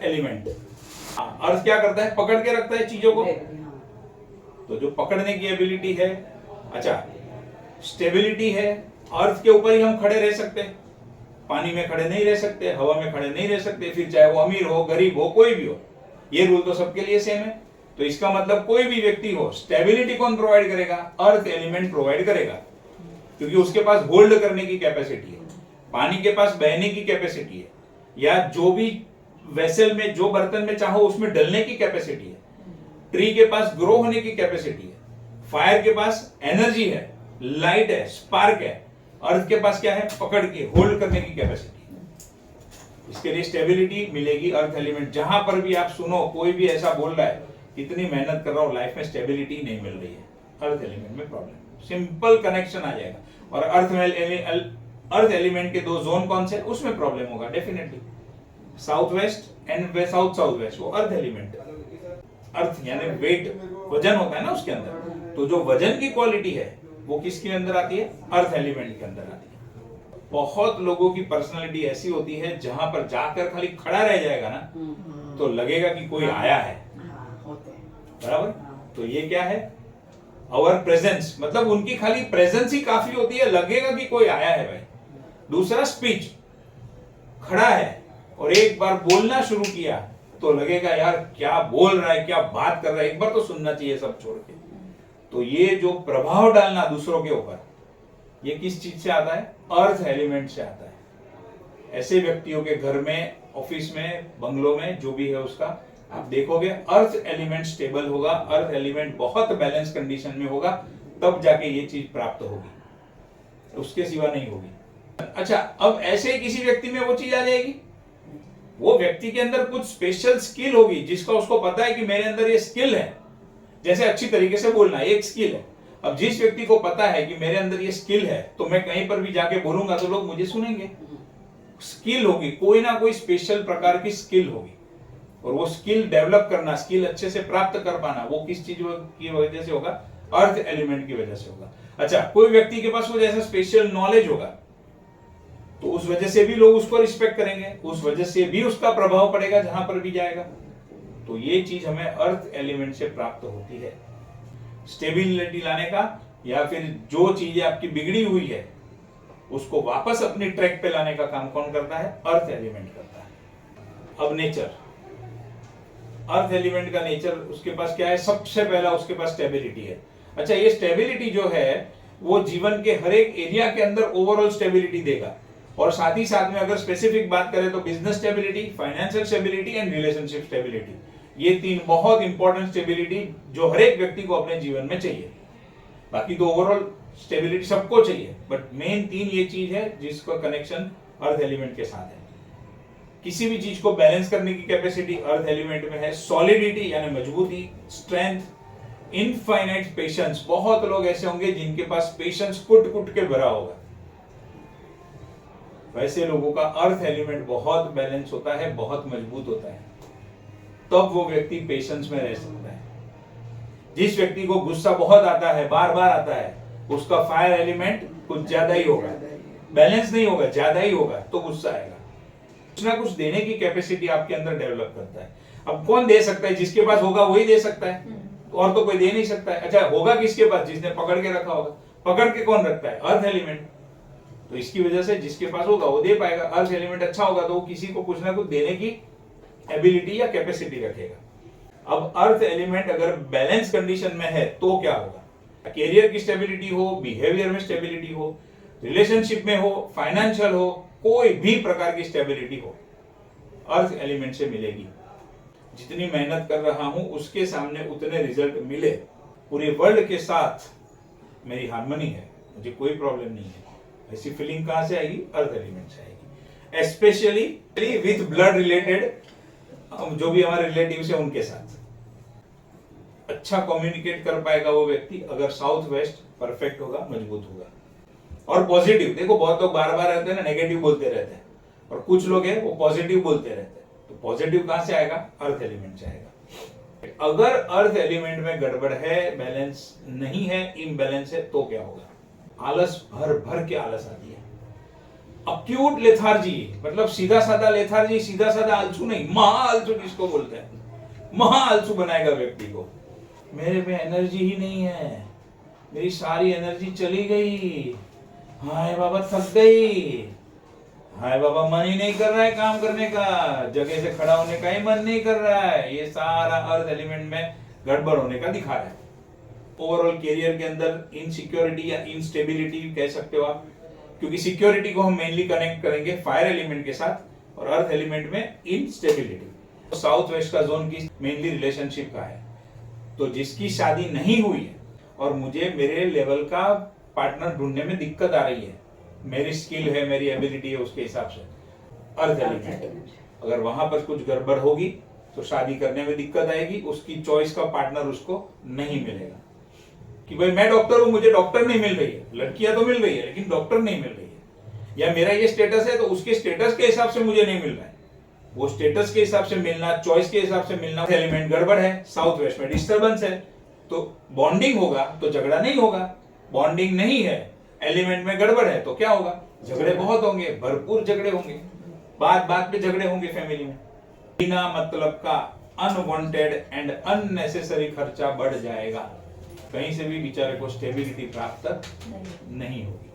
Element. अर्थ क्या करता है? पकड़ के रखता है चीजों को। तो जो पकड़ने की एबिलिटी है, अच्छा स्टेबिलिटी है, अर्थ के ऊपर ही हम खड़े रह सकते हैं, पानी में खड़े नहीं रह सकते, हवा में खड़े नहीं रह सकते, फिर चाहे वो अमीर हो गरीब हो कोई भी हो, ये रूल तो सबके लिए सेम है। तो इसका मतलब कोई भी व्यक्ति हो, स्टेबिलिटी कौन प्रोवाइड करेगा? अर्थ एलिमेंट प्रोवाइड करेगा, क्योंकि उसके पास होल्ड करने की कैपेसिटी है, पानी के पास बहने की कैपेसिटी है, या जो भी वेसल में जो बर्तन में चाहो उसमें डलने की कैपेसिटी है, ट्री के पास ग्रो होने की कैपेसिटी है, फायर के पास एनर्जी है, लाइट है, स्पार्क है, अर्थ के पास क्या है? पकड़ के होल्ड करने की कैपेसिटी है। इसके लिए स्टेबिलिटी मिलेगी अर्थ एलिमेंट। जहां पर भी आप सुनो कोई भी ऐसा बोल रहा है इतनी मेहनत कर रहा हूं लाइफ में स्टेबिलिटी नहीं मिल रही है, अर्थ एलिमेंट में प्रॉब्लम। सिंपल कनेक्शन आ जाएगा। और अर्थ एलिमेंट के दो जोन कौन से? उसमें प्रॉब्लम होगा definitely, south west and south south west, वो अर्थ एलिमेंट। अर्थ यानी वेट, वजन होता है ना उसके अंदर, तो जो वजन की क्वालिटी है वो किसके अंदर आती है? अर्थ एलिमेंट के अंदर आती है। बहुत लोगों की पर्सनालिटी ऐसी होती है जहां पर जाकर खाली खड़ा रह जाएगा ना तो लगेगा कि कोई आया है, बराबर। तो ये क्या है? आवर प्रेजेंस, मतलब उनकी खाली प्रेजेंस ही काफी होती है, लगेगा कि कोई आया है भाई। दूसरा स्पीच, खड़ा है और एक बार बोलना शुरू किया तो लगेगा यार क्या बोल रहा है, क्या बात कर रहा है, एक बार तो सुनना चाहिए सब छोड़ के। तो ये जो प्रभाव डालना दूसरों के ऊपर, ये किस चीज से आता है? अर्थ एलिमेंट से आता है। ऐसे व्यक्तियों के घर में, ऑफिस में, बंगलों में, जो भी है उसका आप देखोगे अर्थ एलिमेंट स्टेबल होगा, अर्थ एलिमेंट बहुत बैलेंस कंडीशन में होगा, तब जाके ये चीज प्राप्त होगी, उसके सिवा नहीं होगी। अच्छा, अब ऐसे ही किसी व्यक्ति में वो चीज आ जाएगी, वो व्यक्ति के अंदर कुछ स्पेशल स्किल होगी जिसका उसको पता है कि मेरे अंदर ये स्किल है। जैसे अच्छी तरीके से बोलना एक स्किल है। अब जिस व्यक्ति को पता है कि मेरे अंदर ये स्किल है तो मैं कहीं पर भी जाके बोलूंगा तो लोग मुझे सुनेंगे। स्किल होगी, कोई ना कोई स्पेशल प्रकार की स्किल होगी, और वो स्किल डेवलप करना, स्किल अच्छे से प्राप्त कर पाना, वो किस चीज की वजह से होगा? अर्थ एलिमेंट की वजह से होगा। अच्छा, कोई व्यक्ति के पास वो जैसा स्पेशल नॉलेज होगा तो उस वजह से भी लोग उसको रिस्पेक्ट करेंगे, उस वजह से भी उसका प्रभाव पड़ेगा जहां पर भी जाएगा। तो ये चीज हमें अर्थ एलिमेंट से प्राप्त होती है। स्टेबिलिटी लाने का, या फिर जो चीजें आपकी बिगड़ी हुई है उसको वापस अपनी ट्रैक पे लाने का काम कौन करता है? अर्थ एलिमेंट करता है। अब नेचर, अर्थ एलिमेंट का नेचर, उसके पास क्या है? सबसे पहला उसके पास स्टेबिलिटी है। अच्छा, ये स्टेबिलिटी जो है वो जीवन के हर एक एरिया के अंदर ओवरऑल स्टेबिलिटी देगा, और साथ ही साथ में अगर स्पेसिफिक बात करें तो business stability, financial stability and relationship stability, ये तीन बहुत इंपॉर्टेंट स्टेबिलिटी जो हर एक व्यक्ति को अपने जीवन में चाहिए। बाकी तो ओवरऑल स्टेबिलिटी सबको चाहिए, बट मेन तीन ये चीज है जिसका कनेक्शन अर्थ एलिमेंट के साथ है। किसी भी चीज को बैलेंस करने की कैपेसिटी अर्थ एलिमेंट में है। सॉलिडिटी यानी मजबूती, स्ट्रेंथ, इनफाइनाइट पेशेंस। बहुत लोग ऐसे होंगे जिनके पास पेशेंस कुट कुट के भरा होगा, वैसे लोगों का अर्थ एलिमेंट बहुत बैलेंस होता है, बहुत मजबूत होता है, तब वो व्यक्ति पेशेंस में रह सकता है। जिस व्यक्ति को गुस्सा बहुत आता है, बार बार आता है, उसका फायर एलिमेंट कुछ ज्यादा ही होगा, बैलेंस नहीं होगा, ज्यादा ही होगा, तो गुस्सा आएगा। कुछ ना कुछ देने की कैपेसिटी आपके अंदर डेवलप करता है। अब कौन दे सकता है? जिसके पास होगा वही दे सकता है, और तो कोई दे नहीं सकता है। अच्छा, होगा किसके पास? जिसने पकड़ के रखा होगा। पकड़ के कौन रखता है? Earth element. तो इसकी वजह से जिसके पास होगा वो दे पाएगा। अर्थ एलिमेंट अच्छा होगा तो वो किसी को कुछ ना कुछ देने की एबिलिटी या कैपेसिटी रखेगा। अब अर्थ एलिमेंट अगर बैलेंस कंडीशन में है तो क्या होगा? कैरियर की स्टेबिलिटी हो, बिहेवियर में स्टेबिलिटी हो, रिलेशनशिप में हो, फाइनेंशियल हो, कोई भी प्रकार की स्टेबिलिटी हो, अर्थ एलिमेंट से मिलेगी। जितनी मेहनत कर रहा हूं उसके सामने उतने रिजल्ट मिले, पूरे वर्ल्ड के साथ मेरी हार्मनी है, मुझे कोई प्रॉब्लम नहीं है, ऐसी फीलिंग कहां से आएगी? अर्थ एलिमेंट से आएगी। स्पेशली विथ ब्लड रिलेटेड, जो भी हमारे रिलेटिव्स हैं उनके साथ अच्छा कम्युनिकेट कर पाएगा वो व्यक्ति अगर साउथ वेस्ट परफेक्ट होगा, मजबूत होगा। और पॉजिटिव, देखो बहुत लोग बार बार रहते हैं ना, नेगेटिव बोलते रहते हैं, और कुछ लोग हैं वो पॉजिटिव बोलते रहते हैं। तो पॉजिटिव कहां से आएगा? अर्थ एलिमेंट से आएगा। अगर अर्थ एलिमेंट में गड़बड़ है, बैलेंस नहीं है, इम्बैलेंस है, तो क्या होगा? आलस, भर भर के आलस आती है, अक्यूट लेथार्जी मतलब सीधा साधा लेथार्जी, सीधा साधा आलसू नहीं, महा आलसू किसको बोलते हैं, महा आलसू बनाएगा व्यक्ति को। मेरे में एनर्जी ही नहीं है, मेरी सारी एनर्जी चली गई, हाय बाबा थक गई, हाय बाबा मन ही नहीं कर रहा है काम करने का, जगह से खड़ा होने का ही मन नहीं कर रहा है। ये सारा अर्थ एलिमेंट में गड़बड़ होने का दिखा रहा है। ओवरऑल कैरियर के अंदर इनसिक्योरिटी या इनस्टेबिलिटी कह सकते हो आप, क्योंकि सिक्योरिटी को हम मेनली कनेक्ट करेंगे फायर एलिमेंट के साथ और अर्थ एलिमेंट में इनस्टेबिलिटी। तो साउथ वेस्ट का जोन की मेनली रिलेशनशिप का है। तो जिसकी शादी नहीं हुई है और मुझे मेरे लेवल का पार्टनर ढूंढने में दिक्कत आ रही है, मेरी स्किल है, मेरी एबिलिटी है, उसके हिसाब से अर्थ एलिमेंट, अगर वहां पर कुछ गड़बड़ होगी तो शादी करने में दिक्कत आएगी, उसकी चॉइस का पार्टनर उसको नहीं मिलेगा। कि भाई मैं डॉक्टर हूं, मुझे डॉक्टर नहीं मिल रही है, लड़कियां तो मिल रही है लेकिन डॉक्टर नहीं मिल रही है, या मेरा ये स्टेटस है तो उसके स्टेटस के हिसाब से मुझे नहीं मिल रहा है, वो स्टेटस के हिसाब से मिलना, चॉइस के हिसाब से मिलना, एलिमेंट गड़बड़ है, साउथ वेस्ट में डिस्टर्बेंस है, तो बॉन्डिंग होगा तो झगड़ा नहीं होगा, बॉन्डिंग नहीं है, एलिमेंट में गड़बड़ है तो क्या होगा, झगड़े बहुत होंगे, भरपूर झगड़े होंगे, बात बात पे झगड़े होंगे फैमिली में, बिना मतलब का अनवांटेड एंड अननेसेसरी खर्चा बढ़ जाएगा, कहीं से भी बेचारे को स्टेबिलिटी प्राप्त नहीं होगी।